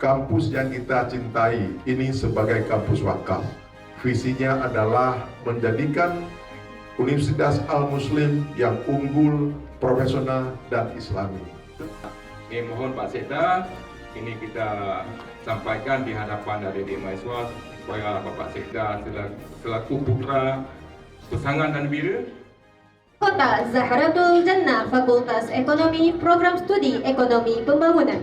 kampus yang kita cintai ini sebagai kampus wakaf. Visinya adalah menjadikan Universitas Al-Muslim yang unggul, profesional, dan islami. Mohon Pak Sekda, ini kita sampaikan di hadapan dari mahasiswa supaya Bapak Sekda selaku putra pesangan dan bira Kota Zahratul Jannah, Fakultas Ekonomi, Program Studi Ekonomi Pembangunan.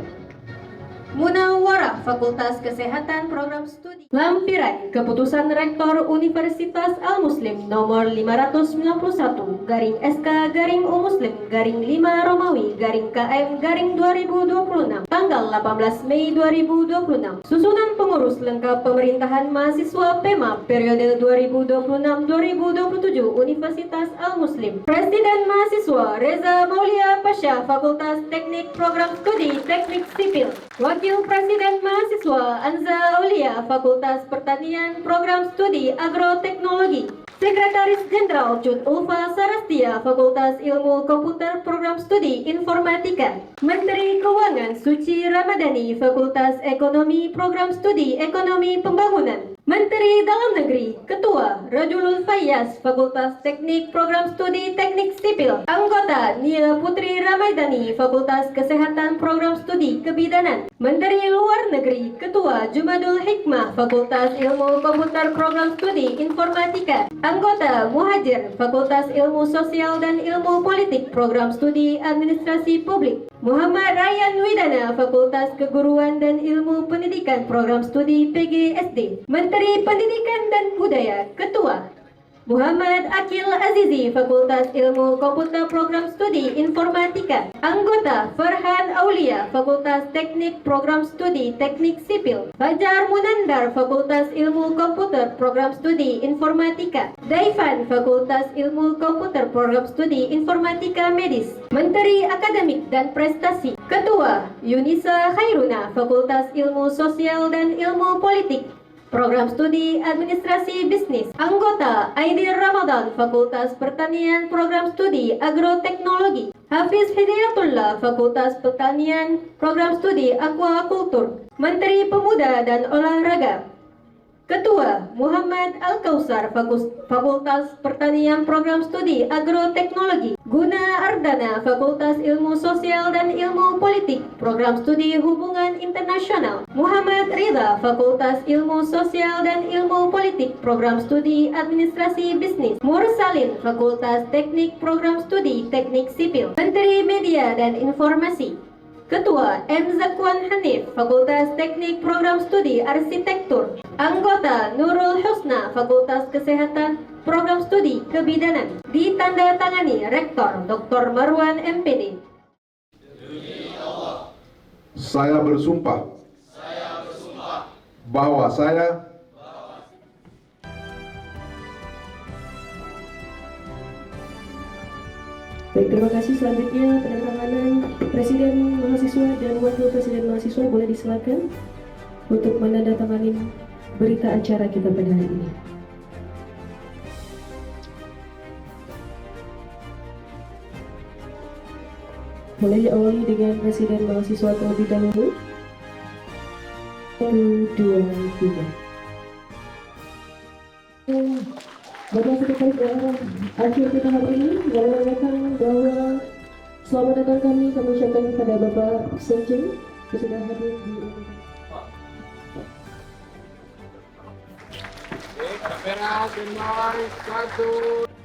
Munawwarah, Fakultas Kesehatan, Program Studi. Lampiran Keputusan Rektor Universitas Al-Muslim nomor 551/SK/U/Muslim/5 Romawi KM/2026 tanggal 18 Mei 2026. Susunan pengurus lengkap pemerintahan mahasiswa PEMA periode 2026-2027 Universitas Al-Muslim. Presiden mahasiswa Reza Maulia Pasha, Fakultas Teknik Program Studi Teknik Sipil. Wakil Presiden mahasiswa Anza Aulia, Fakultas Pertanian Program Studi Agroteknologi. Sekretaris Jenderal Cut Ulfa Sarastia, Fakultas Ilmu Komputer Program Studi Informatika. Menteri Keuangan Suci Ramadhani, Fakultas Ekonomi Program Studi Ekonomi Pembangunan. Menteri Dalam Negeri Ketua Rajulul Fayyaz, Fakultas Teknik Program Studi Teknik Sipil. Anggota Nia Putri Ramaidani, Fakultas Kesehatan Program Studi Kebidanan. Menteri Luar Negeri Ketua Jumadul Hikmah, Fakultas Ilmu Komputer Program Studi Informatika. Anggota Muhajir, Fakultas Ilmu Sosial dan Ilmu Politik Program Studi Administrasi Publik. Muhammad Ryan Widana, Fakultas Keguruan dan Ilmu Pendidikan Program Studi PGSD. Menteri Pendidikan dan Budaya Ketua Muhammad Akil Azizi, Fakultas Ilmu Komputer Program Studi Informatika. Anggota Farhan Aulia, Fakultas Teknik Program Studi Teknik Sipil. Fajar Munandar, Fakultas Ilmu Komputer Program Studi Informatika. Daifan, Fakultas Ilmu Komputer Program Studi Informatika Medis. Menteri Akademik dan Prestasi Ketua Yunisa Khairuna, Fakultas Ilmu Sosial dan Ilmu Politik Program Studi Administrasi Bisnis. Anggota Aidir Ramadan, Fakultas Pertanian Program Studi Agroteknologi. Hafiz Hidayatullah, Fakultas Pertanian Program Studi Aquakultur. Menteri Pemuda dan Olahraga Ketua Muhammad Al-Kausar, Fakultas Pertanian Program Studi Agroteknologi. Guna Ardana, Fakultas Ilmu Sosial dan Ilmu Politik Program Studi Hubungan Internasional. Muhammad Ridha, Fakultas Ilmu Sosial dan Ilmu Politik Program Studi Administrasi Bisnis. Mursalin, Fakultas Teknik Program Studi Teknik Sipil. Menteri Media dan Informasi Ketua M. Zakwan Hanif, Fakultas Teknik Program Studi Arsitektur. Anggota Nurul Husna, Fakultas Kesehatan Program Studi Kebidanan. Ditandatangani Rektor Dr. Marwan MPD. Saya bersumpah bahwa saya Baik, terima kasih. Selanjutnya penandatanganan Presiden Mahasiswa dan Wakil Presiden Mahasiswa boleh disilakan untuk menandatangani berita acara kita pada hari ini. Boleh diawali dengan Presiden Mahasiswa terlebih dahulu. 1, 2, 3. Bapak Sekretaris Daerah akhir kita hari ini yang menanyakan bahwa selamat datang kami ucapkan kepada Bapak Senjing yang sudah hadir di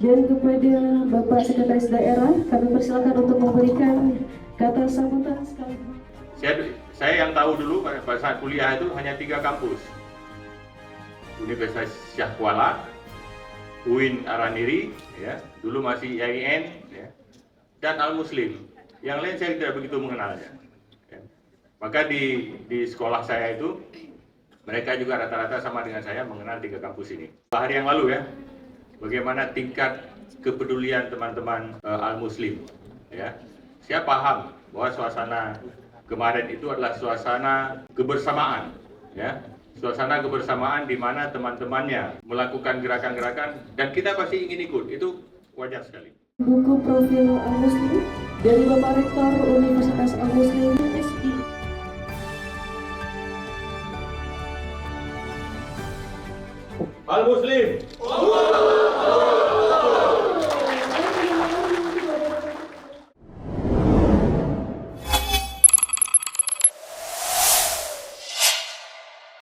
dan kepada Bapak Sekretaris Daerah kami persilakan untuk memberikan kata sambutan sekaligus. Saya yang tahu dulu pada saat kuliah itu hanya 3 kampus. Universitas Syah Kuala, UIN Araniri, ya, dulu masih IAIN, ya, dan Al-Muslim. Yang lain saya tidak begitu mengenalnya. Ya. Maka di sekolah saya itu, mereka juga rata-rata sama dengan saya mengenal 3 kampus ini. Hari yang lalu ya, bagaimana tingkat kepedulian teman-teman Al-Muslim. Ya. Saya paham bahwa suasana kemarin itu adalah suasana kebersamaan. Ya. Suasana kebersamaan di mana teman-temannya melakukan gerakan-gerakan dan kita pasti ingin ikut, itu wajar sekali. Buku profil Al-Muslim dari Bapak Rektor Universitas Al-Muslim SI. Al-Muslim.